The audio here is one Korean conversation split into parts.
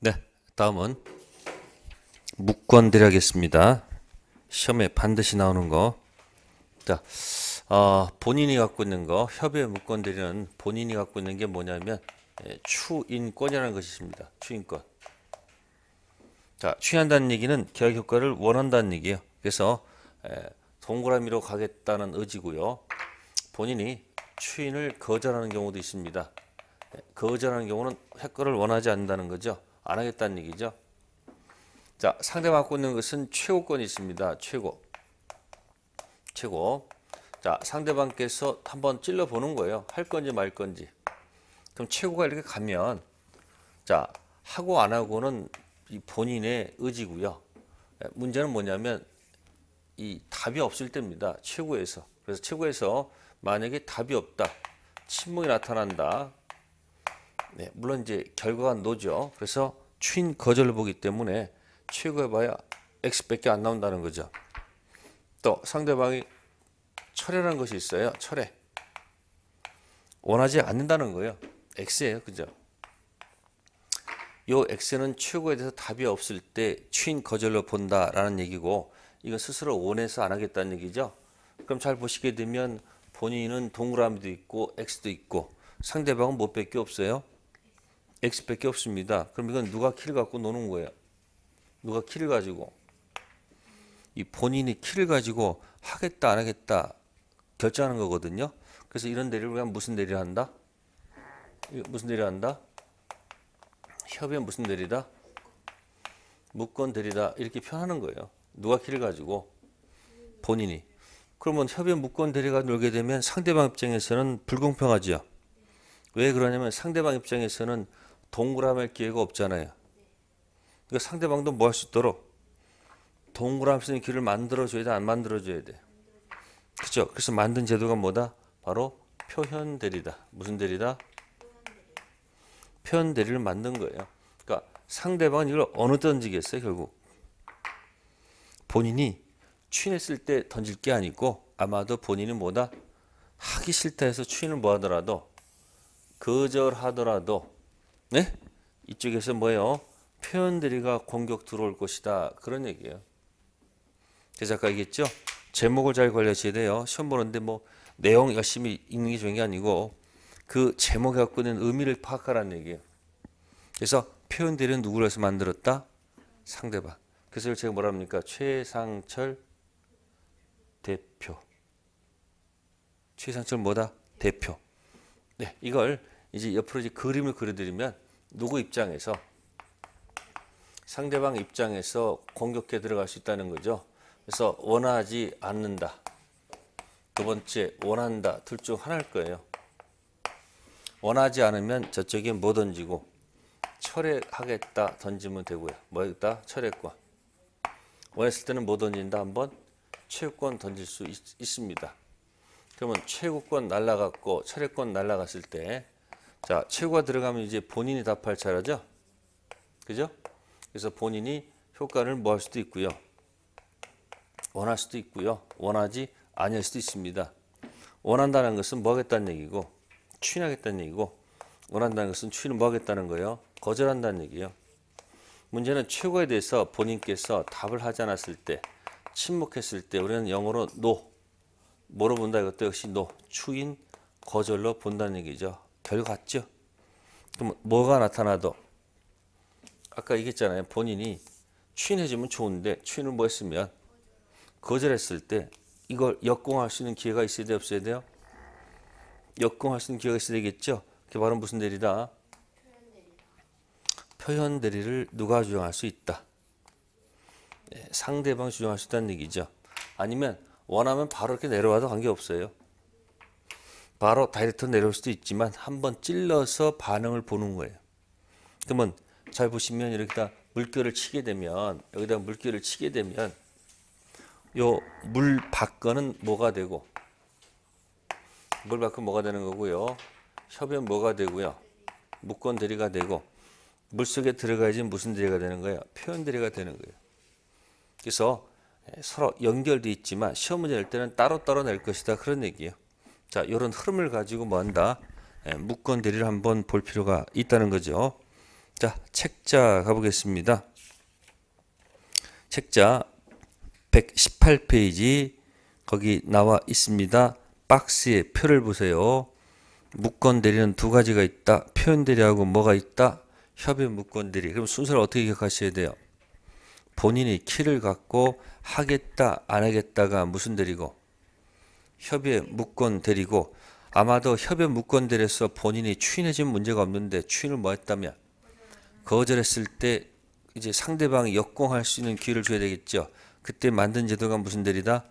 네, 다음은 무권 대략겠습니다. 시험에 반드시 나오는 거. 자, 본인이 갖고 있는 거, 협의의 무권 대리는 본인이 갖고 있는 게 뭐냐면 추인권이라는 것이 있습니다. 추인권. 자, 추인한다는 얘기는 계약 효과를 원한다는 얘기예요. 그래서 동그라미로 가겠다는 의지고요. 본인이 추인을 거절하는 경우도 있습니다. 거절하는 경우는 효과를 원하지 않는다는 거죠. 안 하겠다는 얘기죠. 자, 상대방 갖고 있는 것은 최고권이 있습니다. 최고. 자, 상대방께서 한번 찔러 보는 거예요. 할 건지 말 건지. 그럼 최고가 이렇게 가면, 자, 하고 안 하고는 이 본인의 의지고요. 문제는 뭐냐면 이 답이 없을 때입니다. 최고에서. 그래서 최고에서 만약에 답이 없다, 침묵이 나타난다. 네, 물론 이제 결과가 노죠. 그래서 추인 거절을 보기 때문에 최고해봐야 X밖에 안 나온다는 거죠. 또 상대방이 철회라는 것이 있어요. 철회. 원하지 않는다는 거예요. X예요. 그죠? 요 X는 최고에 대해서 답이 없을 때 추인 거절로 본다라는 얘기고, 이건 스스로 원해서 안 하겠다는 얘기죠. 그럼 잘 보시게 되면 본인은 동그라미도 있고 X도 있고 상대방은 뭐밖에 없어요? X밖에 없습니다. 그럼 이건 누가 키를 갖고 노는 거예요? 누가 키를 가지고? 이 본인이 키를 가지고 하겠다 안 하겠다 결정하는 거거든요. 그래서 이런 대리를 우리가 무슨 대리를 한다? 무슨 대리를 한다? 협의의 무슨 대리다? 무권 대리다. 이렇게 표현하는 거예요. 누가 키를 가지고? 본인이. 그러면 협의의 무권 대리가 놀게 되면 상대방 입장에서는 불공평하죠. 왜 그러냐면 상대방 입장에서는 동그라미 할 기회가 없잖아요. 그러니까 상대방도 뭐 할 수 있도록 동그라미 쓰는 길을 만들어줘야 돼, 안 만들어줘야 돼? 그렇죠? 그래서 만든 제도가 뭐다? 바로 표현 대리다. 무슨 대리다? 표현 대리를 만든 거예요. 그러니까 상대방은 이걸 어느 때 던지겠어요, 결국? 본인이 추인했을 때 던질 게 아니고 아마도 본인이 뭐다? 하기 싫다 해서 추인을 뭐 하더라도 거절하더라도 네? 이쪽에서 뭐예요? 표현 대리가 공격 들어올 것이다. 그런 얘기예요. 그래서 아까 얘기했죠? 제목을 잘 관리하셔야 돼요. 시험 보는데 뭐 내용 열심히 읽는 게 좋은 게 아니고 그 제목이 갖고 있는 의미를 파악하라는 얘기예요. 그래서 표현 대리는 누구를 해서 만들었다? 상대방. 그래서 제가 뭐라 합니까? 최상철 대표. 최상철 뭐다? 대표. 네, 이걸 이제 옆으로 이제 그림을 그려드리면 누구 입장에서 상대방 입장에서 공격해 들어갈 수 있다는 거죠. 그래서 원하지 않는다. 두 번째 원한다. 둘 중 하나일 거예요. 원하지 않으면 저쪽에 뭐 던지고 철회하겠다 던지면 되고요. 뭐 하겠다? 철회권. 원했을 때는 뭐 던진다? 한번 최고권 던질 수 있습니다. 그러면 최고권 날라갔고 철회권 날라갔을 때, 자, 최고가 들어가면 이제 본인이 답할 차례죠. 그죠? 그래서 본인이 효과를 뭐 할 수도 있고요. 원할 수도 있고요. 원하지 아니할 수도 있습니다. 원한다는 것은 뭐 하겠다는 얘기고, 추인하겠다는 얘기고, 원한다는 것은 추인을 뭐 하겠다는 거예요? 거절한다는 얘기예요. 문제는 최고에 대해서 본인께서 답을 하지 않았을 때, 침묵했을 때 우리는 영어로 no, 뭐로 본다? 이것도 역시 no, 추인 거절로 본다는 얘기죠. 결과 같죠? 그럼 뭐가 나타나도 아까 얘기했잖아요. 본인이 추인해주면 좋은데 추인을 뭐 했으면 거절했을 때 이걸 역공할 수 있는 기회가 있어야 돼요? 없어야 돼요? 역공할 수 있는 기회가 있어야 되겠죠? 그게 바로 무슨 대리다? 표현 대리를 누가 주장할 수 있다? 네, 상대방 주장할 수 있다는 얘기죠. 아니면 원하면 바로 이렇게 내려와도 관계없어요. 바로 다이렉트 내려올 수도 있지만 한번 찔러서 반응을 보는 거예요. 그러면 잘 보시면 이렇게 물결을 치게 되면, 여기다 물결을 치게 되면 요 물 밖은 뭐가 되고, 물 밖은 뭐가 되는 거고요. 협연 뭐가 되고요. 무권 대리가 되고, 물속에 들어가야지 무슨 대리가 되는 거예요? 표현 대리가 되는 거예요. 그래서 서로 연결돼 있지만 시험 문제 낼 때는 따로따로 낼 것이다. 그런 얘기예요. 자, 이런 흐름을 가지고 뭐 한다? 무권 대리를 한번 볼 필요가 있다는 거죠. 자, 책자 가보겠습니다. 책자 118페이지 거기 나와 있습니다. 박스에 표를 보세요. 무권 대리는 두 가지가 있다. 표현 대리하고 뭐가 있다? 협의 무권 대리. 그럼 순서를 어떻게 기억하셔야 돼요? 본인이 키를 갖고 하겠다 안 하겠다가 무슨 대리고 협의 무권 대리고, 아마도 협의 무권 대리에서 본인이 추인해진 문제가 없는데 추인을 뭐 했다면 거절했을 때 이제 상대방이 역공할 수 있는 기회를 줘야 되겠죠. 그때 만든 제도가 무슨 대리다?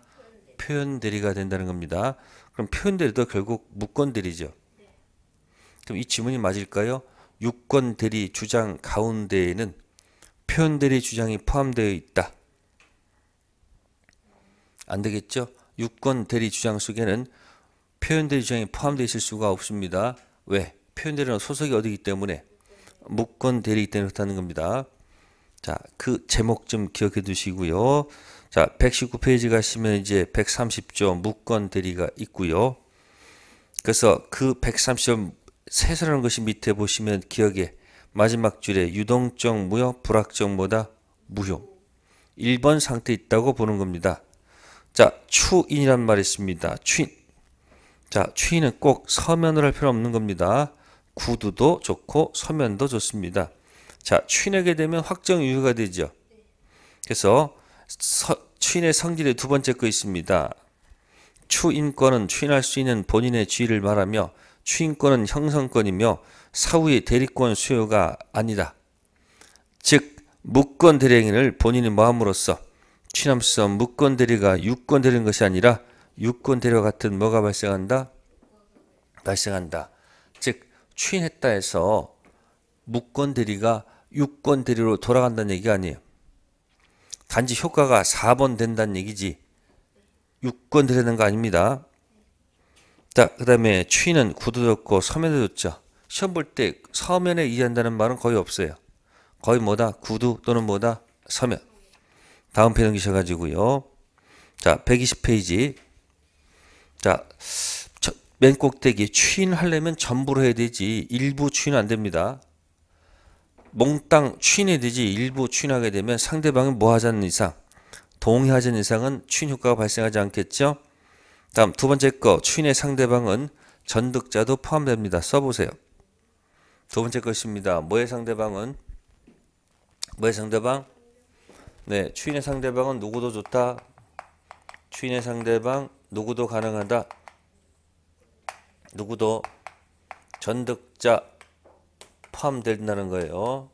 표현 대리가 된다는 겁니다. 그럼 표현 대리도 결국 무권 대리죠. 그럼 이 지문이 맞을까요? 유권 대리 주장 가운데에는 표현 대리 주장이 포함되어 있다. 안 되겠죠? 유권 대리 주장 속에는 표현 대리 주장이 포함되어 있을 수가 없습니다. 왜? 표현 대리는 소속이 어디기 때문에? 무권 대리이기 때문에 그렇다는 겁니다. 자, 그 제목 좀 기억해 두시고요. 자, 119페이지 가시면 이제 130조 무권 대리가 있고요. 그래서 그 130조 세서라는 것이 밑에 보시면 기억에 마지막 줄에 유동적 무효, 불확정 뭐다? 무효. 1번 상태에 있다고 보는 겁니다. 자, 추인이란 말이 있습니다. 추인. 자, 추인은 꼭 서면으로 할 필요 없는 겁니다. 구두도 좋고 서면도 좋습니다. 자, 추인하게 되면 확정 유효가 되죠. 그래서 추인의 성질이 두 번째 거 있습니다. 추인권은 추인할 수 있는 본인의 지위를 말하며 추인권은 형성권이며 사후의 대리권 수요가 아니다. 즉 무권 대리행위를 본인이 뭐함으로써 추인함으로써 무권 대리가 유권 대리인 것이 아니라 유권 대리와 같은 뭐가 발생한다? 발생한다. 즉 추인했다 해서 무권 대리가 유권 대리로 돌아간다는 얘기가 아니에요. 단지 효과가 4번 된다는 얘기지 유권 대리는 거 아닙니다. 자, 그 다음에 추인은 구도 좋고 서면도 좋죠. 시험 볼 때 서면에 이해한다는 말은 거의 없어요. 거의 뭐다? 구두 또는 뭐다? 서면. 다음 페이지 넘기셔가지고요. 자, 120페이지. 자, 맨 꼭대기 추인하려면 전부로 해야 되지 일부 추인 안 됩니다. 몽땅 추인해야 되지 일부 추인하게 되면 상대방이 뭐 하지 않는 이상, 동의하지 않는 이상은 추인 효과가 발생하지 않겠죠. 다음 두 번째 거 추인의 상대방은 전득자도 포함됩니다. 써보세요. 두 번째 것입니다. 뭐의 상대방은? 뭐의 상대방? 네, 추인의 상대방은 누구도 좋다. 추인의 상대방 누구도 가능하다. 누구도 전득자 포함된다는 거예요.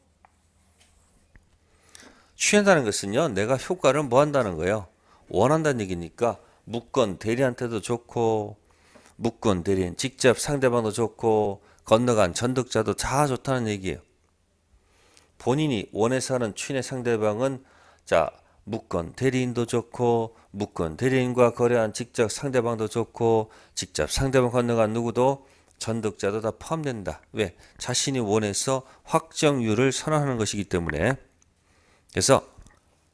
추인한다는 것은요, 내가 효과를 뭐 한다는 거예요? 원한다는 얘기니까 무권 대리한테도 좋고 무권 대리인 직접 상대방도 좋고 건너간 전득자도 다 좋다는 얘기예요. 본인이 원해서 하는 추인의 상대방은 자 무권 대리인도 좋고 무권 대리인과 거래한 직접 상대방도 좋고 직접 상대방 건너간 누구도 전득자도 다 포함된다. 왜? 자신이 원해서 확정률을 선언하는 것이기 때문에. 그래서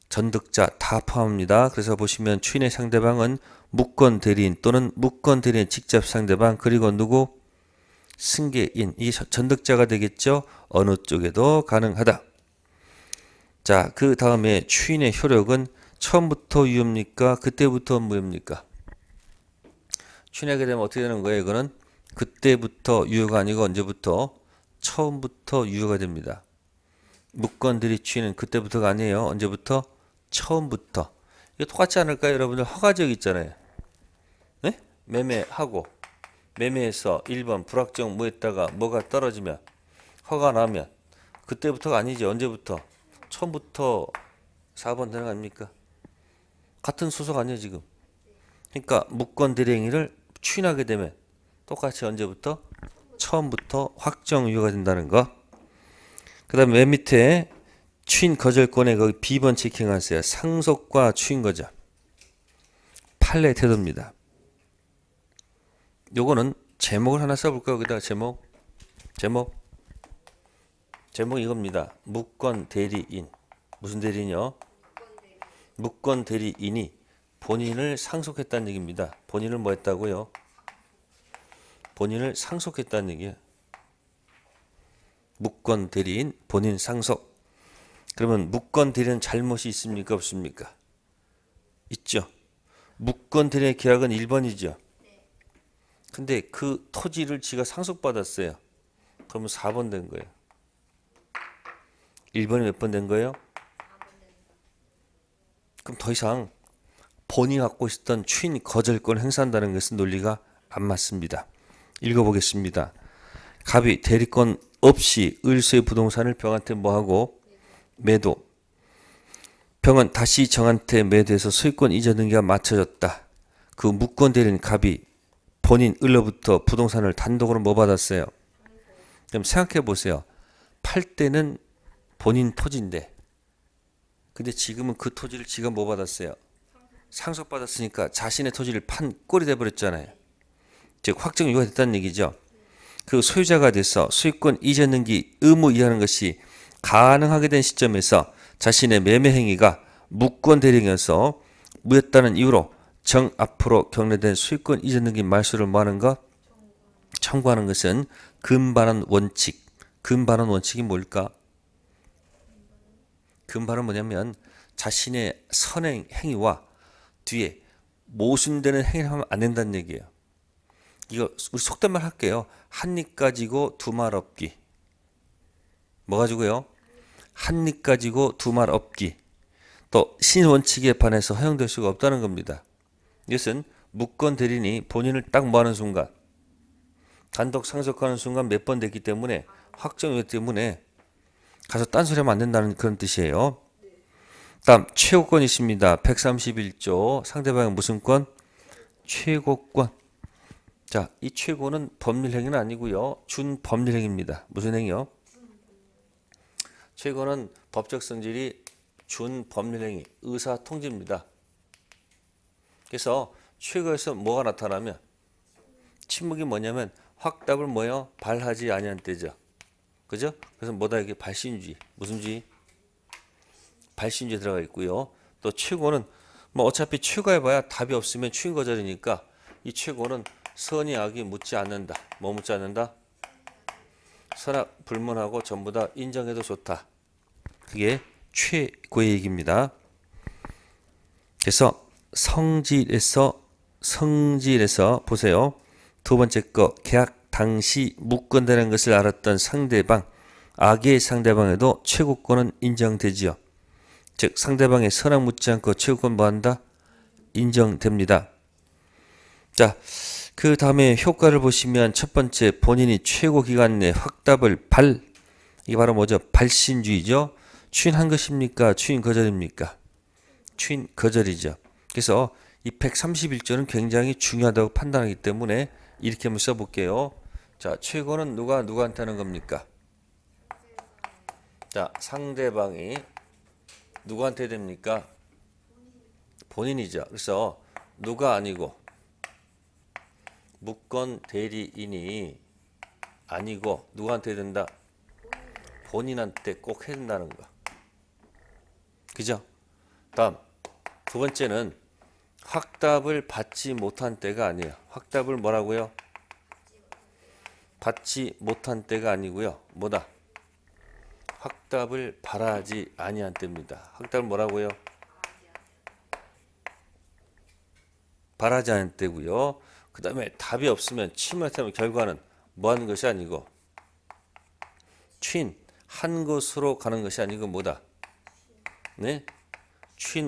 전득자 다 포함합니다. 그래서 보시면 추인의 상대방은 무권 대리인 또는 무권 대리인 직접 상대방 그리고 누구? 승계인. 이게 전득자가 되겠죠. 어느 쪽에도 가능하다. 자, 그 다음에 추인의 효력은 처음부터 유효입니까? 그때부터 무효입니까? 추인하게 되면 어떻게 되는 거예요? 이거는 그때부터 유효가 아니고 언제부터? 처음부터 유효가 됩니다. 무권 대리 추인은 그때부터가 아니에요. 언제부터? 처음부터. 이거 똑같지 않을까요? 여러분들 허가지역 있잖아요. 네? 매매하고 매매에서 1번 불확정 무했다가 뭐가 떨어지면 허가 나면 그때부터가 아니지. 언제부터? 처음부터 4번 되는 거 아닙니까? 같은 소속 아니에요 지금. 그러니까 무권 대리행위를 추인하게 되면 똑같이 언제부터? 처음부터 확정 유효가 된다는 거. 그 다음에 맨 밑에 추인 거절권에 거기 B번 체킹하세요. 상속과 추인 거절. 판례 태도입니다. 요거는 제목을 하나 써볼까요? 여기다가 제목 이겁니다. 무권 대리인. 무슨 대리인이요? 무권 대리인이 본인을 상속했다는 얘기입니다. 본인을 뭐 했다고요? 본인을 상속했다는 얘기예요. 무권 대리인 본인 상속. 그러면 무권 대리인 잘못이 있습니까? 없습니까? 있죠. 무권 대리인의 계약은 1번이죠. 근데 그 토지를 지가 상속받았어요. 그러면 4번 된 거예요. 1번이 몇 번 된 거예요? 그럼 더 이상 본인이 갖고 있었던 추인 거절권 행사한다는 것은 논리가 안 맞습니다. 읽어보겠습니다. 갑이 대리권 없이 을수의 부동산을 병한테 뭐하고 매도. 병은 다시 정한테 매도해서 소유권 이전 등기가 맞춰졌다. 그 무권 대리인 갑이 본인 을로부터 부동산을 단독으로 뭐 받았어요? 그럼 생각해 보세요. 팔 때는 본인 토지인데 근데 지금은 그 토지를 지가 뭐 받았어요? 상속받았으니까 자신의 토지를 판 꼴이 돼버렸잖아요. 즉 확정 유효가 됐다는 얘기죠. 그 소유자가 돼서 소유권 이전 등기 의무 이행하는 것이 가능하게 된 시점에서 자신의 매매 행위가 무권 대리인이어서 무였다는 이유로 정 앞으로 경례된 소유권 이전 등기 말소를 뭐하는 것? 청구하는 것은 금반환 원칙. 금반환 원칙이 뭘까? 금반환은 뭐냐면 자신의 선행 행위와 뒤에 모순되는 행위를 하면 안 된다는 얘기예요. 이거 우리 속된 말 할게요. 한 입 가지고 두 말 없기. 뭐 가지고요? 한 입 가지고 두 말 없기. 또 신원칙에 반해서 허용될 수가 없다는 겁니다. 이것은 무권 대리인이 본인을 딱 뭐하는 순간 단독 상속하는 순간 몇 번 됐기 때문에 확정이기 때문에 가서 딴소리 하면 안 된다는 그런 뜻이에요. 다음 최고권이 있습니다. 131조 상대방의 무슨 권? 최고권. 자, 이 최고는 법률행위는 아니고요. 준법률행위입니다. 무슨 행위요? 최고는 법적 성질이 준법률행위, 의사통지입니다. 그래서 최고에서 뭐가 나타나면 침묵이 뭐냐면 확답을 뭐요? 발하지 아니한 때죠. 그죠? 그래서 뭐다 이게 발신주의. 무슨 주의? 발신주의 들어가 있고요. 또 최고는 뭐 어차피 최고해봐야 답이 없으면 추인 거절이니까 이 최고는 선의 악이 묻지 않는다. 뭐 묻지 않는다? 선악 불문하고 전부 다 인정해도 좋다. 그게 최고의 얘기입니다. 그래서 성질에서 보세요. 두 번째 거 계약 당시 무권되는 것을 알았던 상대방, 악의 상대방에도 최고권은 인정되지요. 즉 상대방의 선악 묻지 않고 최고권 뭐한다? 인정됩니다. 자, 그 다음에 효과를 보시면 첫 번째 본인이 최고 기간 내 확답을 이게 바로 뭐죠? 발신주의죠. 추인한 것입니까? 추인 거절입니까? 추인 거절이죠. 그래서 이 131조는 굉장히 중요하다고 판단하기 때문에 이렇게 한번 써볼게요. 자, 최고는 누구한테 하는 겁니까? 자, 상대방이 누구한테 됩니까? 본인이죠. 그래서 누가 아니고 무권 대리인이 아니고 누구한테 된다? 본인한테 꼭 해야 된다는 거. 그죠? 다음 두 번째는 확답을 받지 못한 때가 아니에요. 확답을 뭐라고요? 받지 못한 때가 아니고요. 뭐다? 확답을 바라지 아니한 때입니다. 확답을 뭐라고요? 바라지 않은 때고요. 그 다음에 답이 없으면 침묵하면 결과는 뭐 하는 것이 아니고 한 것으로 가는 것이 아니고 뭐다? 네?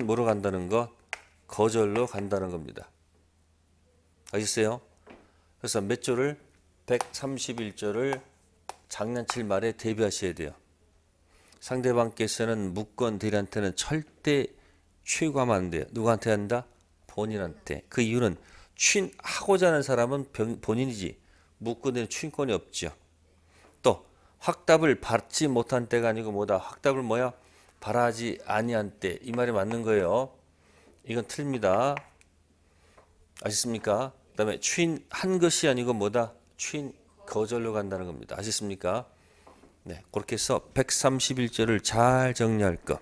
뭐로 간다는 것? 거절로 간다는 겁니다. 아시겠어요? 그래서 몇 조를? 131조를 장난칠 말에 대비하셔야 돼요. 상대방께서는 무권 대리한테는 절대 추행하면 안 돼요. 누구한테 한다? 본인한테. 그 이유는 추인하고자 하는 사람은 본인이지 무권 대리는 추인권이 없죠. 또 확답을 받지 못한 때가 아니고 뭐다? 확답을 뭐야? 바라지 아니한 때. 이 말이 맞는 거예요. 이건 틀립니다. 아셨습니까? 그 다음에 추인한 것이 아니고 뭐다? 추인 거절로 간다는 겁니다. 아셨습니까? 네, 그렇게 해서 131조를 잘 정리할 것.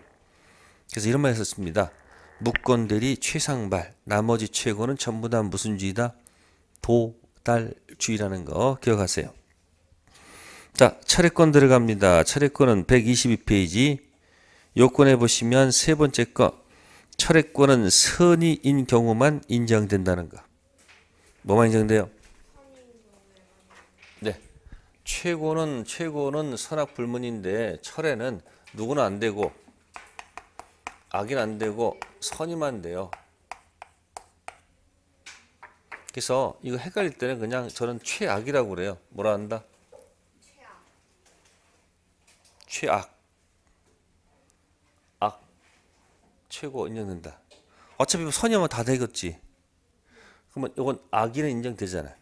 그래서 이런 말 했었습니다. 무권 대리 최상발, 나머지 최고는 전부 다 무슨 주의다? 도달주의라는 거 기억하세요. 자, 철회권 들어갑니다. 철회권은 122페이지. 요건에 보시면 세 번째 거. 철회권은 선의인 경우만 인정된다는 거. 뭐만 인정돼요? 네. 최고는 선악불문인데 철회는 누구는 안 되고 악인 안 되고 선의만 돼요. 그래서 이거 헷갈릴 때는 그냥 저는 최악이라고 그래요. 뭐라 한다? 최악. 악. 최고 인정된다. 어차피 선의하면 다 되겠지. 그러면 이건 악의는 인정되잖아요.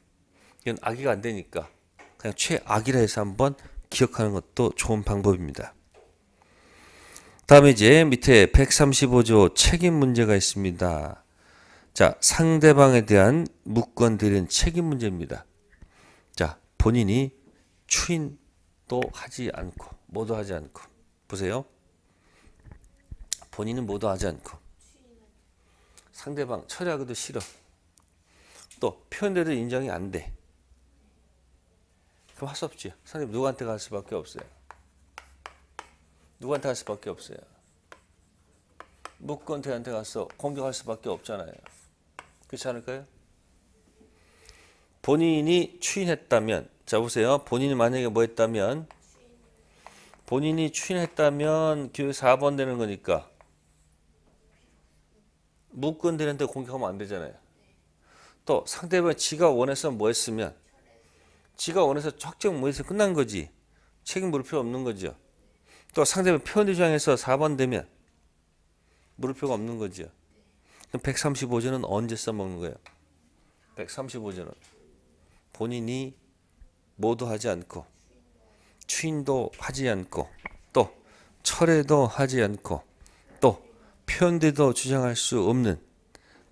이건 악의가 안 되니까 그냥 최악이라 해서 한번 기억하는 것도 좋은 방법입니다. 다음에 이제 밑에 135조 책임 문제가 있습니다. 자, 상대방에 대한 무권 대리인 책임 문제입니다. 자, 본인이 추인도 하지 않고 뭐도 하지 않고 보세요. 본인은 뭐도 하지 않고 상대방 처리하기도 싫어. 또 표현대로 인정이 안 돼. 그럼 할 수 없지. 상대방 누구한테 갈 수밖에 없어요. 누구한테 갈 수밖에 없어요. 무권대한테 가서 공격할 수밖에 없잖아요. 그렇지 않을까요? 본인이 추인했다면, 자 보세요. 본인이 만약에 뭐 했다면, 본인이 추인했다면 교육 4번 되는 거니까 무권대한테 공격하면 안 되잖아요. 또 상대방이 지가 원해서 뭐 했으면, 지가 원해서 확정 뭐 해서 끝난 거지. 책임 물을 필요 없는 거죠. 또 상대방 표현 주장에서 4번 되면 물을 필요가 없는 거죠. 그럼 135조는 언제 써먹는 거예요? 135조는 본인이 뭐도 하지 않고 추인도 하지 않고 또 철회도 하지 않고 또 표현대도 주장할 수 없는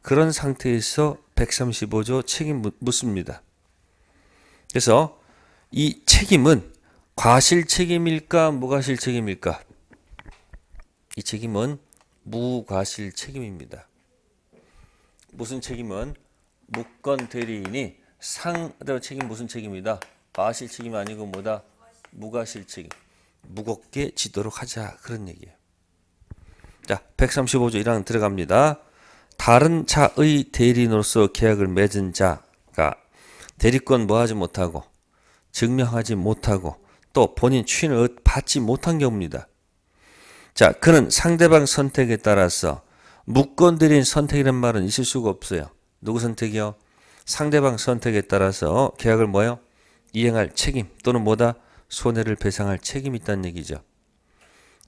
그런 상태에서 135조 책임 묻습니다. 그래서 이 책임은 과실 책임일까 무과실 책임일까? 이 책임은 무과실 책임입니다. 무슨 책임은 무권 대리인이 상대방 책임 무슨 책임이다? 과실 책임이 아니고 뭐다? 무과실 책임. 무겁게 지도록 하자 그런 얘기예요. 자, 135조 1항 들어갑니다. 다른 자의 대리인으로서 계약을 맺은 자가 대리권 뭐 하지 못하고 증명하지 못하고 또 본인 추인을 받지 못한 경우입니다. 자, 그는 상대방 선택에 따라서 무권 대리인 선택이라는 말은 있을 수가 없어요. 누구 선택이요? 상대방 선택에 따라서 계약을 뭐요? 이행할 책임 또는 뭐다? 손해를 배상할 책임이 있다는 얘기죠.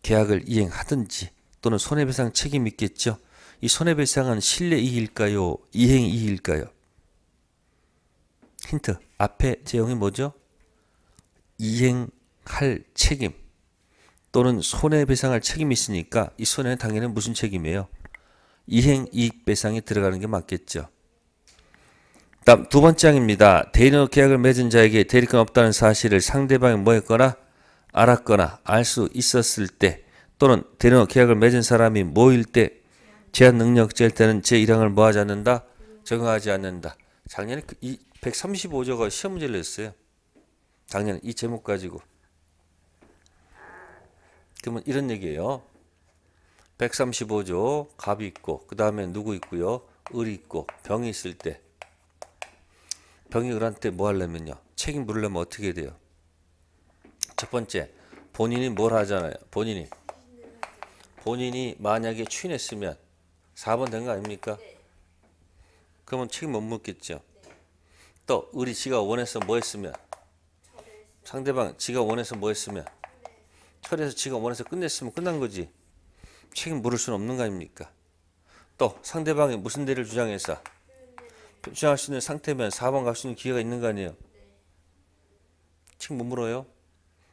계약을 이행하든지 또는 손해배상 책임이 있겠죠. 이 손해배상은 실내이익일까요? 이행이익일까요? 힌트. 앞에 제형이 뭐죠? 이행할 책임 또는 손해배상할 책임이 있으니까 이 손해는 당연히 무슨 책임이에요? 이행이익배상이 들어가는 게 맞겠죠. 다음 두 번째 항입니다. 대리인으로 계약을 맺은 자에게 대리권 없다는 사실을 상대방이 뭐 했거나 알았거나 알 수 있었을 때 또는 대리인으로 계약을 맺은 사람이 뭐일 때 제한 능력자일 때는 제1항을 뭐 하지 않는다? 적용하지 않는다. 작년에 이 135조가 시험 문제를 냈어요. 작년에 이 제목 가지고. 그러면 이런 얘기예요. 135조 갑이 있고 그 다음에 누구 있고요. 을이 있고 병이 있을 때 병이 을한테 뭐 하려면요. 책임 물으려면 어떻게 돼요? 첫 번째 본인이 뭘 하잖아요. 본인이 만약에 추인했으면 4번 된 거 아닙니까? 그러면 책임 못 묻겠죠. 또 을이 지가 원해서 뭐 했으면 상대방 지가 원해서 뭐 했으면 철에서 지가 원해서 끝냈으면 끝난 거지. 책임 물을 수는 없는 거 아닙니까? 또 상대방이 무슨 대를 주장해서 주장할 수 있는 상태면 4번 갈 수 있는 기회가 있는 거 아니에요? 책임 못 물어요?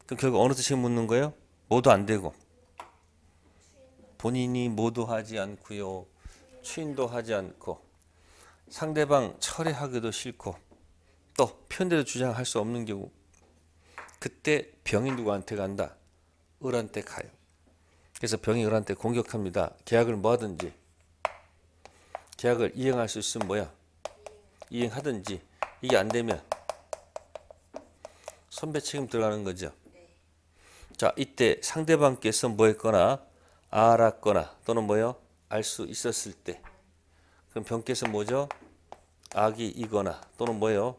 그럼 결국 어느 때 책임 묻는 거예요? 뭐도 안 되고 본인이 뭐도 하지 않고요. 추인도 하지 않고 상대방 철회하기도 싫고 또 표현대로 주장할 수 없는 경우 그때 병이 누구한테 간다? 을한테 가요. 그래서 병이 을한테 공격합니다. 계약을 뭐 하든지 계약을 이행할 수 있으면 뭐야? 이행하든지 이게 안 되면 선배 책임 들어가는 거죠. 자, 이때 상대방께서 뭐 했거나 알았거나 또는 뭐요? 알 수 있었을 때. 그럼 병께서 뭐죠? 악이 이거나 또는 뭐요?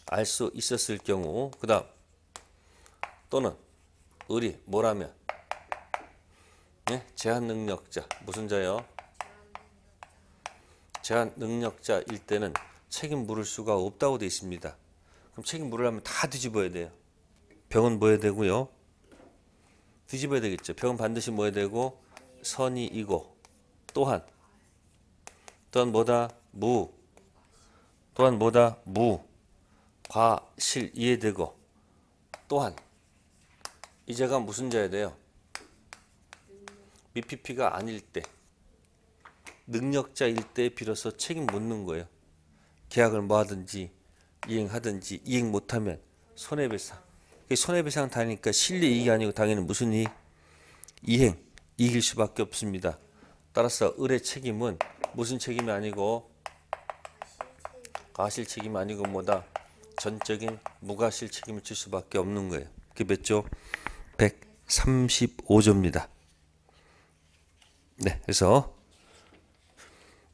알 수 있었을 경우. 그 다음 또는 을이 뭐라면 네? 제한 능력자. 무슨 자요? 제한 능력자일 때는 책임 물을 수가 없다고 되어 있습니다. 그럼 책임 물으려면 다 뒤집어야 돼요. 병은 뭐 해야 되고요? 뒤집어야 되겠죠. 병은 반드시 뭐 해야 되고 선이이고 또한 뭐다? 무. 또한 뭐다? 무. 과실 이해되고 또한 이 자가 무슨 자야 돼요? 미피피가 아닐 때 능력자일 때 비로소 책임 묻는 거예요. 계약을 뭐 하든지 이행하든지 이행 못하면 손해배상. 손해배상 다니까 실리이익이 아니고 당연히 무슨 이익? 이행, 이길 수밖에 없습니다. 따라서 을의 책임은 무슨 책임이 아니고 가실 책임이 아니고 뭐다? 전적인 무가실 책임을 질 수밖에 없는 거예요. 그게 몇 조? 135조입니다. 네, 그래서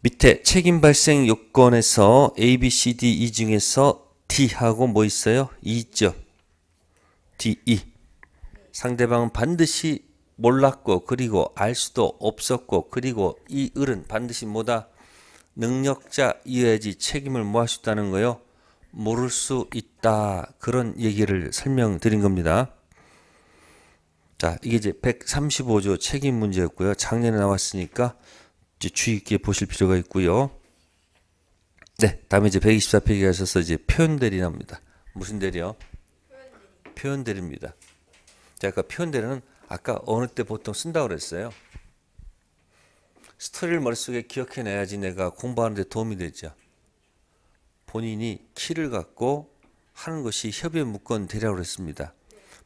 밑에 책임 발생 요건에서 A, B, C, D, E 중에서 D하고 뭐 있어요? E 있죠. D, E. 상대방은 반드시 몰랐고 그리고 알 수도 없었고 그리고 이 을은 반드시 뭐다? 능력자이어야지 책임을 뭐 할 수 있다는 거요? 모를 수 있다. 그런 얘기를 설명드린 겁니다. 자, 이게 이제 135조 책임 문제였고요. 작년에 나왔으니까 이제 주의 있게 보실 필요가 있고요. 네, 다음에 이제 124페이지에 가셔서 이제 표현대리 나옵니다. 무슨 대리요? 표현대리입니다. 자, 아까 표현대리는 아까 어느 때 보통 쓴다고 그랬어요. 스토리를 머릿속에 기억해내야지 내가 공부하는 데 도움이 되죠. 본인이 키를 갖고 하는 것이 협의의 무건 대리라고 그랬습니다.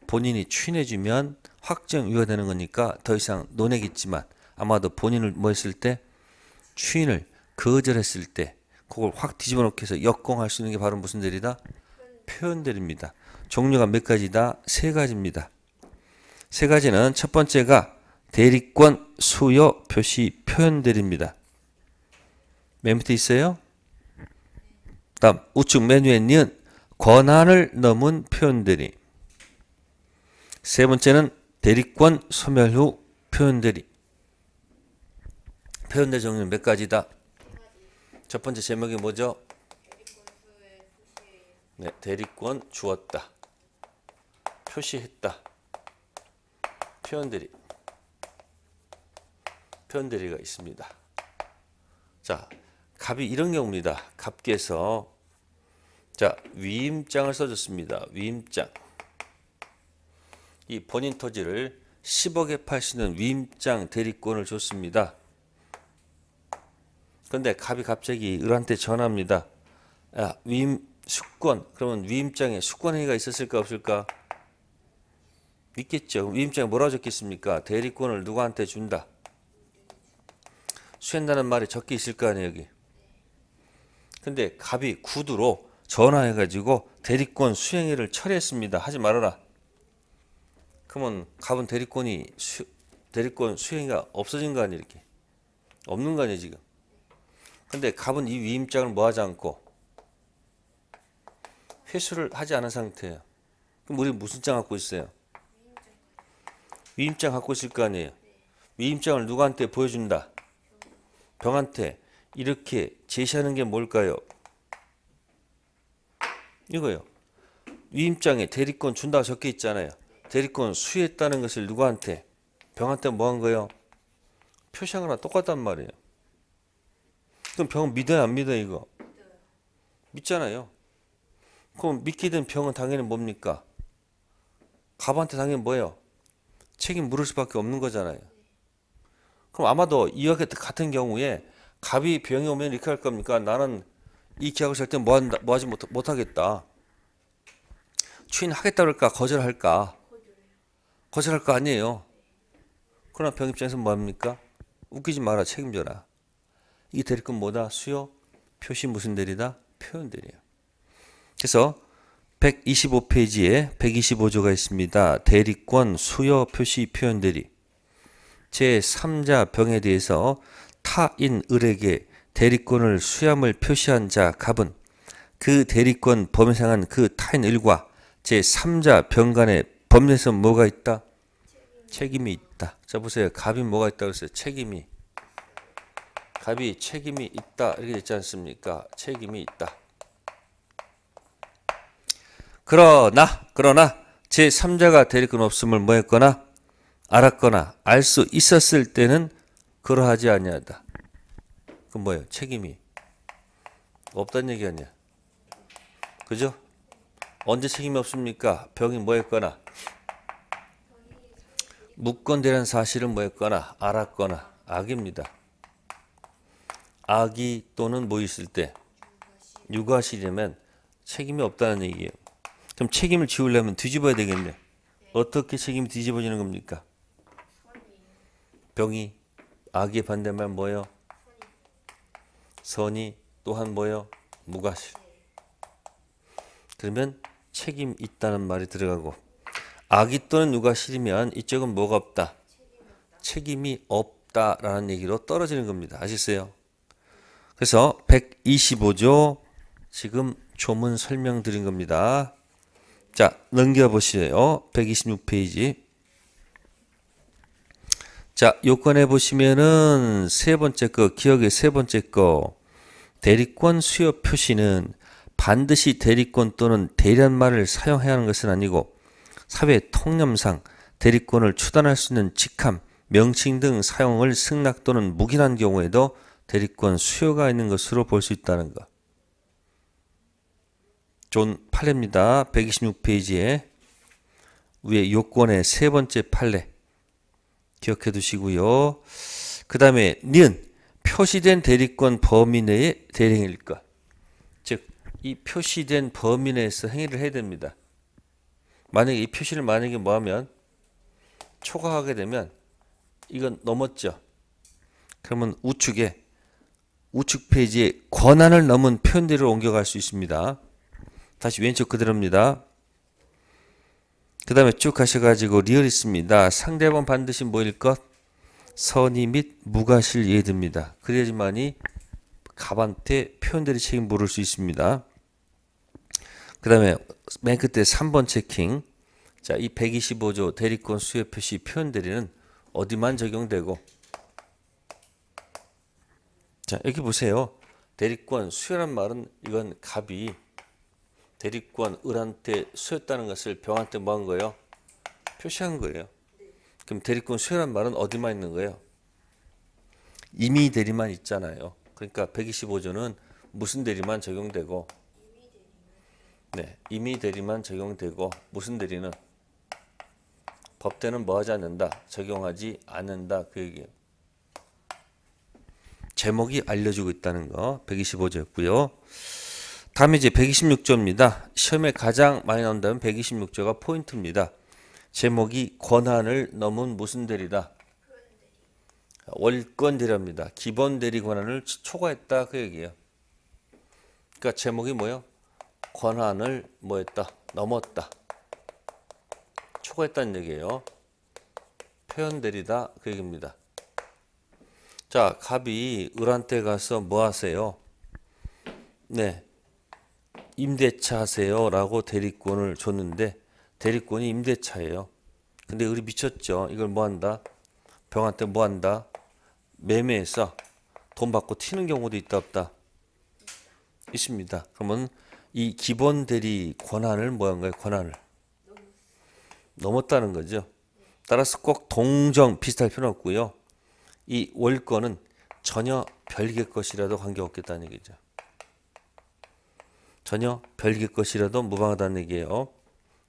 본인이 추인해주면 확정 유효되는 거니까 더 이상 논하겠지만 아마도 본인을 뭐 했을 때 추인을 거절했을 때 그걸 확 뒤집어 놓고 해서 역공할 수 있는 게 바로 무슨 대리다? 표현대리입니다. 종류가 몇 가지다? 세 가지입니다. 세 가지는 첫 번째가 대리권 수요 표시 표현대리입니다. 맨 밑에 있어요. 다음 우측 메뉴에 있는 권한을 넘은 표현대리. 세 번째는 대리권 소멸 후 표현대리. 표현대리 종류는 몇 가지다? 첫 번째 제목이 뭐죠? 네, 대리권 주었다. 표시했다. 표현대리. 표현대리가 있습니다. 자, 갑이 이런 경우입니다. 갑께서 자, 위임장을 써줬습니다. 위임장. 이 본인 토지를 10억에 팔 수 있는 위임장 대리권을 줬습니다. 그런데 갑이 갑자기 을한테 전화합니다. 야, 위임 수권. 그러면 위임장에 수권행위가 있었을까 없을까? 있겠죠. 위임장에 뭐라고 적혔습니까? 대리권을 누구한테 준다. 수행다는 말이 적혀 있을 거 아니에요, 여기. 근데 갑이 구두로 전화해가지고 대리권 수행일을 처리했습니다. 하지 말아라. 그러면 갑은 대리권 수행이 없어진 거 아니에요, 이렇게. 없는 거 아니에요, 지금. 근데 갑은 이 위임장을 뭐 하지 않고 회수를 하지 않은 상태예요. 그럼 우리 무슨 장 갖고 있어요? 위임장 갖고 있을 거 아니에요. 위임장을 누구한테 보여준다? 병한테. 이렇게 제시하는 게 뭘까요? 이거요. 위임장에 대리권 준다고 적혀 있잖아요. 대리권 수여했다는 것을 누구한테? 병한테 뭐 한 거예요? 표시한 거랑 똑같단 말이에요. 그럼 병은 믿어요, 안 믿어요, 이거? 믿잖아요. 그럼 믿게 된 병은 당연히 뭡니까? 갑한테 당연히 뭐예요? 책임 물을 수밖에 없는 거잖아요. 그럼 아마도 이와 같은 경우에 갑이 병이 오면 이렇게 할 겁니까? 나는 이 계약을 절대 뭐 하지 못하겠다. 추인하겠다 그럴까? 거절할까? 거절할 거 아니에요. 그러나 병 입장에서 뭐 합니까? 웃기지 마라, 책임져라. 이 대리권 뭐다? 수요? 표시 무슨 대리다? 표현 대리예요. 그래서 125페이지에 125조가 있습니다. 대리권 수요 표시 표현 대리. 제3자 병에 대해서 타인 을에게 대리권을 수ям을 표시한 자 갑은 그 대리권 범에 상한 그 타인 을과 제3자 병 간의 법률에서 뭐가 있다? 책임이 있다. 자 보세요. 갑이 뭐가 있다고 했어요? 책임이. 갑이 책임이 있다. 이렇게 있지 않습니까? 책임이 있다. 그러나 제3자가 대리권 없음을 뭐 했거나 알았거나 알 수 있었을 때는 그러하지 아니하다. 그건 뭐예요? 책임이 없다는 얘기 아니야. 그죠? 언제 책임이 없습니까? 병이 뭐 했거나 묻건대라는 사실을 뭐 했거나 알았거나 악입니다. 악이 또는 뭐 있을 때 유가시되면 책임이 없다는 얘기예요. 그럼 책임을 지우려면 뒤집어야 되겠네. 어떻게 책임이 뒤집어지는 겁니까? 병이 악의 반대말 뭐예요? 선이 또한 뭐예요? 무가실. 그러면 책임 있다는 말이 들어가고 악이 또는 유가실이면 이쪽은 뭐가 없다? 책임이 없다라는 얘기로 떨어지는 겁니다. 아시겠어요? 그래서 125조 지금 조문 설명드린 겁니다. 자, 넘겨보시래요. 126페이지. 자, 요건에 보시면은 세 번째 거, 기억의 세 번째 거. 대리권 수요 표시는 반드시 대리권 또는 대리한 말을 사용해야 하는 것은 아니고 사회 통념상 대리권을 추단할 수 있는 직함, 명칭 등 사용을 승낙 또는 묵인한 경우에도 대리권 수요가 있는 것으로 볼 수 있다는 것. 존 판례입니다. 126페이지에 위에 요건의 세 번째 판례 기억해 두시고요. 그 다음에 니은 표시된 대리권 범위 내의 대리행위일 것. 즉, 이 표시된 범위 내에서 행위를 해야 됩니다. 만약에 이 표시를 뭐 하면 초과하게 되면 이건 넘었죠. 그러면 우측 페이지에 권한을 넘은 표현대로 옮겨갈 수 있습니다. 다시 왼쪽 그대로입니다. 그 다음에 쭉 가셔가지고 리얼 있습니다. 상대방 반드시 뭐일 것? 선의 및 무가실 예됩니다. 그래야지만이 갑한테 표현대리 책임 물을 수 있습니다. 그 다음에 맨 끝에 3번 체킹. 자, 이 125조 대리권 수요 표시 표현대리는 어디만 적용되고 자, 여기 보세요. 대리권 수요란 말은 이건 갑이 대리권 을한테 수였다는 것을 병한테 뭐 한 거예요? 표시한 거예요. 그럼 대리권 수요란 말은 어디만 있는 거예요? 임의 대리만 있잖아요. 그러니까 125조는 무슨 대리만 적용되고 네, 임의 대리만 적용되고 무슨 대리는 법대는 뭐 하지 않는다? 적용하지 않는다. 그 얘기예요. 제목이 알려주고 있다는 거 125조였고요. 다음에 이제 126조입니다. 시험에 가장 많이 나온다면 126조가 포인트입니다. 제목이 권한을 넘은 무슨 대리다? 월권 대리입니다. 기본 대리 권한을 초과했다 그 얘기예요. 그러니까 제목이 뭐예요? 권한을 뭐 했다? 넘었다. 초과했다는 얘기예요. 표현 대리다 그 얘기입니다. 자, 갑이 을한테 가서 뭐 하세요? 네. 임대차 하세요 라고 대리권을 줬는데 대리권이 임대차예요. 근데 을이 미쳤죠. 이걸 뭐 한다? 병한테 뭐 한다? 매매해서 돈 받고 튀는 경우도 있다 없다? 있습니다. 그러면 이 기본 대리 권한을 뭐 한 거예요? 권한을 넘었다는 거죠. 따라서 꼭 동정 비슷할 필요는 없고요. 이 월권은 전혀 별개 것이라도 관계없겠다는 얘기죠. 전혀 별개 것이라도 무방하다는 얘기예요.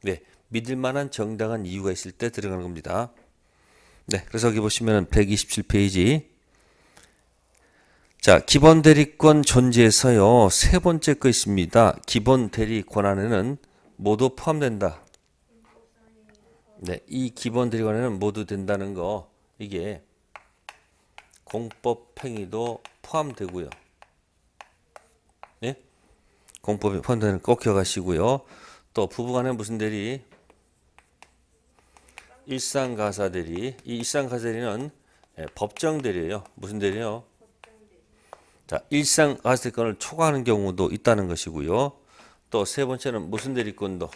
네, 믿을 만한 정당한 이유가 있을 때 들어가는 겁니다. 네, 그래서 여기 보시면 127페이지. 자, 기본 대리권 존재에서요. 세 번째 거 있습니다. 기본 대리 권한에는 모두 포함된다. 네, 이 기본 대리 권한에는 모두 된다는 거 이게 공법 행위도 포함되고요. 네? 공법에 포함되는 거 꼭 기억하시고요. 또 부부간에 무슨 대리? 일상가사 대리. 이 일상가사 대리는 법정 대리예요. 무슨 대리요? 자, 일상가사 대리권을 초과하는 경우도 있다는 것이고요. 또 세 번째는 무슨 대리권도?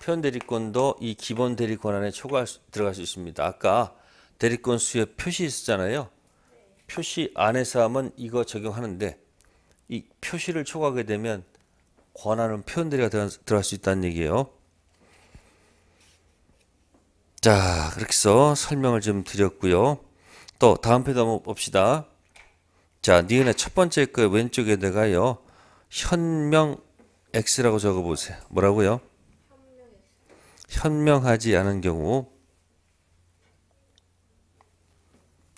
표현 대리권도 이 기본 대리권 안에 들어갈 수 있습니다. 아까 대리권 수에 표시 있었잖아요. 표시 안에서 하면 이거 적용하는데 이 표시를 초과하게 되면 권한은 표현 대리가 들어갈 수 있다는 얘기예요. 자, 그렇게 해서 설명을 좀 드렸고요. 또 다음 페이지 한번 봅시다. 자, 니은의 첫 번째 거 왼쪽에다가요. 현명 X라고 적어보세요. 뭐라고요? 현명하지 않은 경우.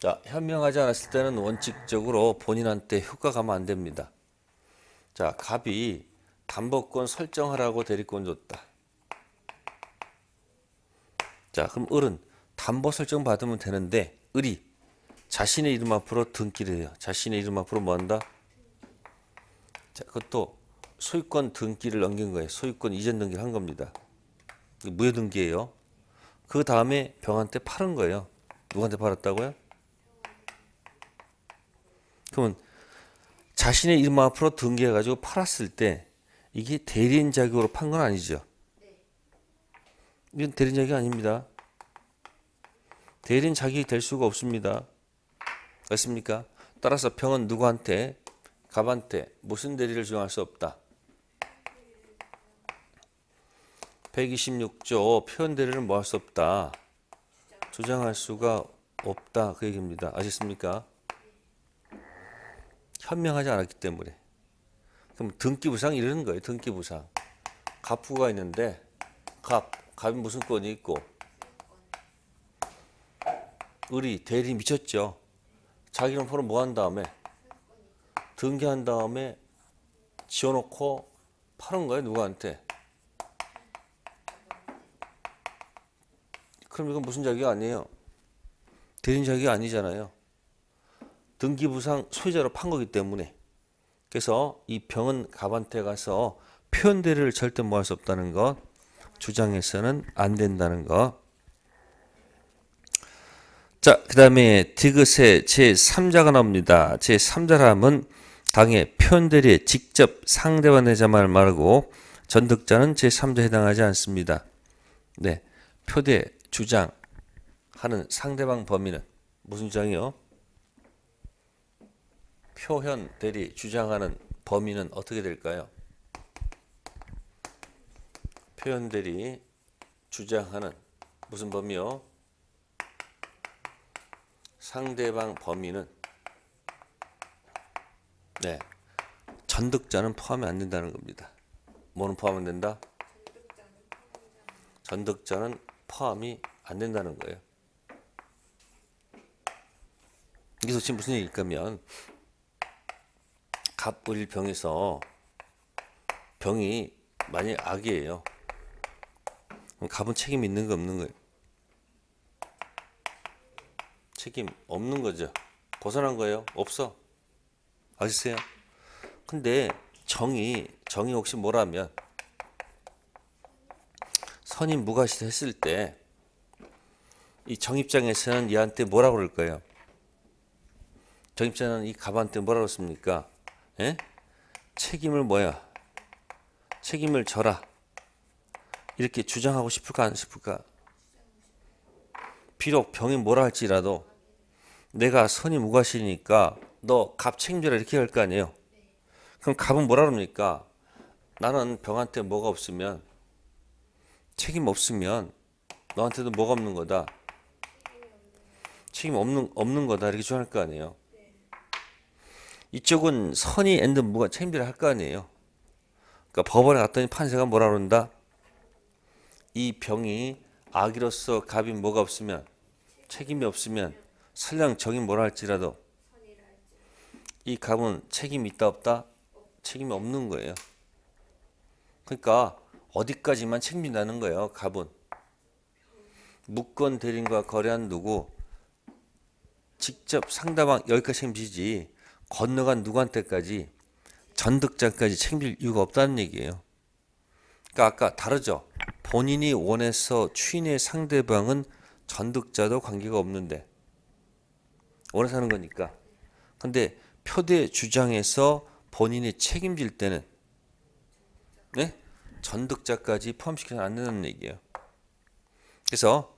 자, 현명하지 않았을 때는 원칙적으로 본인한테 효과 가면 안 됩니다. 자, 갑이 담보권 설정하라고 대리권 줬다. 자, 그럼 을은 담보 설정 받으면 되는데 을이 자신의 이름 앞으로 등기를 해요. 자신의 이름 앞으로 뭐 한다? 자, 그것도 소유권 등기를 넘긴 거예요. 소유권 이전 등기를 한 겁니다. 무효 등기예요. 그 다음에 병한테 팔은 거예요. 누구한테 팔았다고요? 그러면 자신의 이름 앞으로 등기해가지고 팔았을 때 이게 대리인 자격으로 판 건 아니죠. 이건 대리인 자격이 아닙니다. 대리인 자격이 될 수가 없습니다. 맞습니까? 따라서 병은 누구한테? 갑한테 무슨 대리를 주장할 수 없다. 126조 표현 대리를 뭐 할 수 없다. 주장할 수가 없다. 그 얘기입니다. 아셨습니까? 현명하지 않았기 때문에. 그럼 등기부상 이러는 거예요. 등기부상. 갑부가 있는데 갑이 무슨 권이 있고 을이 대리 미쳤죠. 자기 이름으로 뭐 한 다음에 등기한 다음에 지어놓고 파는 거예요. 누구한테? 그럼 이건 무슨 자격이 아니에요? 대리인 자격이 아니잖아요. 등기부상 소유자로 판 거기 때문에. 그래서 이 병은 갑한테 가서 표현 대리를 절대 뭐 할 수 없다는 것, 주장해서는 안 된다는 것. 자, 그 다음에 디귿의 제3자가 나옵니다. 제3자라면 당의 표현 대리에 직접 상대와 내자만을 말하고 전득자는 제3자에 해당하지 않습니다. 네, 표대 주장하는 상대방 범위는 무슨 주장이요? 표현 대리 주장하는 범위는 어떻게 될까요? 표현 대리 주장하는 무슨 범위요? 상대방 범위는 네, 전득자는 포함이 안 된다는 겁니다. 뭐는 포함 안 된다? 전득자는 포함이 안 된다는 거예요. 이게 도대체 무슨 얘기일까면 갑을 병에서 병이 만약 악이에요. 그럼 갑은 책임 있는 거 없는 거예요? 책임 없는 거죠. 벗어난 거예요? 없어. 아시세요? 근데 정이 혹시 뭐라면 선임 무과시 했을 때 이 정 입장에서는 얘한테 뭐라고 그럴 거예요? 정 입장은 이 갑한테 뭐라고 했습니까? 예? 책임을 뭐야? 책임을 져라. 이렇게 주장하고 싶을까 안 싶을까? 비록 병이 뭐라 할지라도 내가 선임 무과시니까 너 갑 책임져라 이렇게 할 거 아니에요. 그럼 갑은 뭐라 그럽니까? 나는 병한테 뭐가 없으면 책임 없으면 너한테도 뭐가 없는 거다. 책임 없는 거다 이렇게 주장할 거 아니에요. 이쪽은 선이 앤드 무가 책임지라 할 거 아니에요. 그러니까 법원에 갔더니 판사가 뭐라 그런다? 이 병이 악이로서 갑이 뭐가 없으면 책임이 없으면 설령 정이 뭐라 할지라도 이 갑은 책임이 있다 없다? 책임이 없는 거예요. 그러니까 어디까지만 책임진다는 거예요. 갑은 무권 대리인과 거래한 누구 직접 상대방 여기까지 책임지지 건너간 누구한테까지 전득자까지 책임질 이유가 없다는 얘기예요. 그러니까 아까 다르죠. 본인이 원해서 추인의 상대방은 전득자도 관계가 없는데 원해서 하는 거니까. 근데 표대 주장에서 본인이 책임질 때는 네? 전득자까지 포함시켜서는 안 된다는 얘기예요. 그래서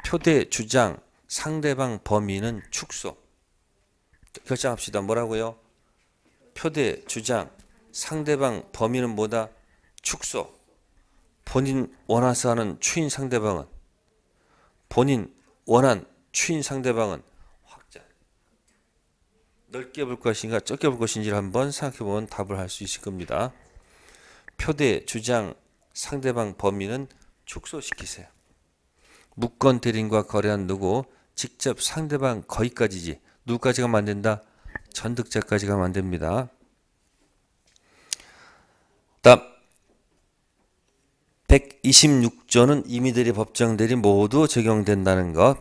표대 주장 상대방 범위는 축소. 결정합시다. 뭐라고요? 표대 주장 상대방 범위는 뭐다? 축소. 본인 원해서 하는 추인 상대방은 본인 원한 추인 상대방은 확장. 넓게 볼 것인가 적게 볼 것인지를 한번 생각해보면 답을 할 수 있을 겁니다. 표대 주장 상대방 범위는 축소시키세요. 무권 대리인과 거래한 누구 직접 상대방 거기까지지 누구까지 가면 안 된다? 전득자까지 가면 안 됩니다. 다음 126조는 임의대리 법정대리 모두 적용된다는 것.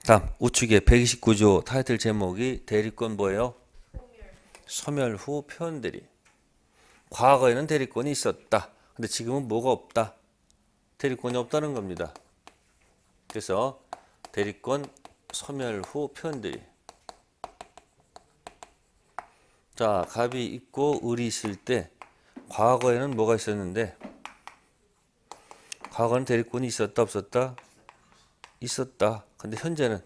다음 우측에 129조 타이틀 제목이 대리권 뭐예요? 소멸 후 표현대리. 과거에는 대리권이 있었다. 근데 지금은 뭐가 없다? 대리권이 없다는 겁니다. 그래서 대리권 소멸 후 표현대리. 자, 갑이 있고 을이 있을 때 과거에는 뭐가 있었는데 과거는 대리권이 있었다 없었다? 있었다. 근데 현재는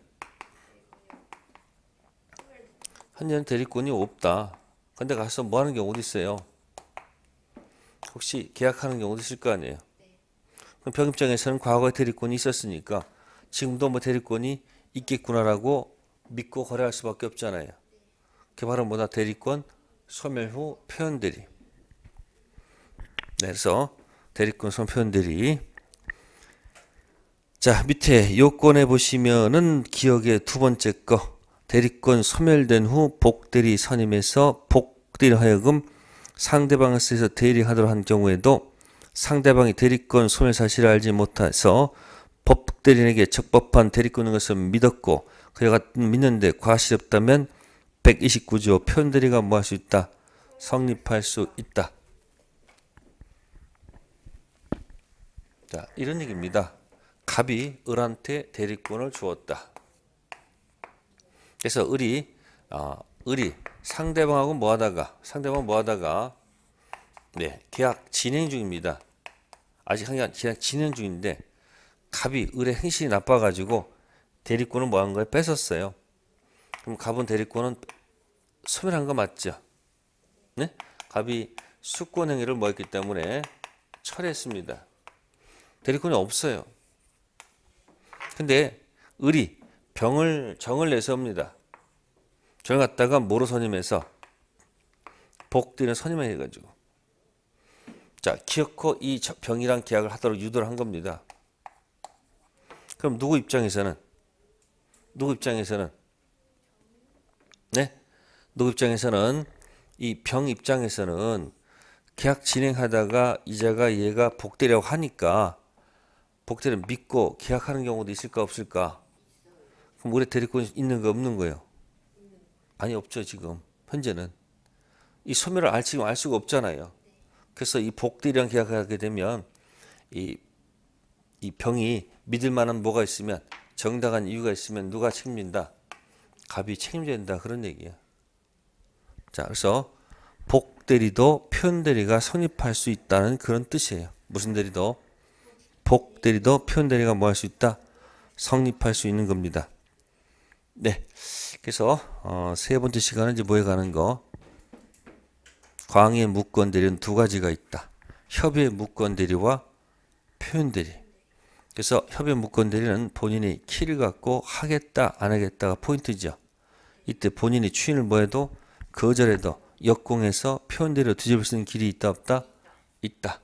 대리권이 없다. 근데 가서 뭐 하는 경우도 있어요. 혹시 계약하는 경우도 있을 거 아니에요. 그럼 병 입장에서는 과거에 대리권이 있었으니까 지금도 뭐 대리권이 있겠구나라고 믿고 거래할 수밖에 없잖아요. 그게 바로 뭐다? 대리권 소멸 후 표현대리. 네, 그래서 대리권 소멸 표현대리. 자, 밑에 요건에 보시면은 기억의 두 번째 거 대리권 소멸된 후 복대리 선임해서 복대리 하여금 상대방을 쓰여서 대리하도록 한 경우에도 상대방이 대리권 소멸 사실을 알지 못해서 법대리인에게 적법한 대리권인 것을 믿었고 그가 믿는데 과실이 없다면 129조 표현대리가 뭐 할 수 있다? 성립할 수 있다. 자, 이런 얘기입니다. 갑이 을한테 대리권을 주었다. 그래서 을이 상대방하고 뭐 하다가 네, 계약 진행 중입니다. 아직 계약 진행 중인데 갑이 을의 행실이 나빠가지고 대리권을 뭐 한 거예요? 뺏었어요. 그럼 갑은 대리권은 소멸한 거 맞죠? 네? 갑이 수권행위를 뭐 했기 때문에 철회했습니다. 대리권이 없어요. 근데 을이 정을 내서 옵니다. 정을 갖다가 뭐로 선임해서 복대리는 선임을 해가지고 자, 기어코 이 병이랑 계약을 하도록 유도를 한 겁니다. 그럼 누구 입장에서는 이 병 입장에서는 계약 진행하다가 이자가 얘가 복대리라고 하니까 복대리를 믿고 계약하는 경우도 있을까 없을까? 그럼 우리 대리권이 있는 거 없는 거예요? 아니, 없죠. 지금 현재는 이 소멸을 지금 알 수가 없잖아요. 그래서 이 복대리랑 계약을 하게 되면 이 병이 믿을 만한 뭐가 있으면 정당한 이유가 있으면 누가 책임진다? 갑이 책임져야 된다. 그런 얘기야. 자, 그래서 복대리도 표현대리가 성립할 수 있다는 그런 뜻이에요. 무슨 대리도? 복대리도 표현대리가 뭐 할 수 있다? 성립할 수 있는 겁니다. 네. 그래서 세 번째 시간은 이제 뭐에 가는 거? 광의 무권대리는 두 가지가 있다. 협의 무권대리와 표현대리. 그래서 협의 무권대리는 본인이 키를 갖고 하겠다 안 하겠다가 포인트죠. 이때 본인이 추인을 뭐해도 거절해도 역공해서 표현대리로 뒤집을 수 있는 길이 있다 없다? 있다.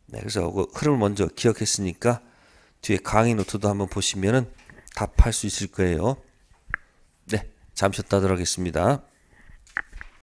네, 그래서 그 흐름을 먼저 기억했으니까 뒤에 강의 노트도 한번 보시면은 답할 수 있을 거예요. 네, 잠시 쉬었다 하도록 하겠습니다.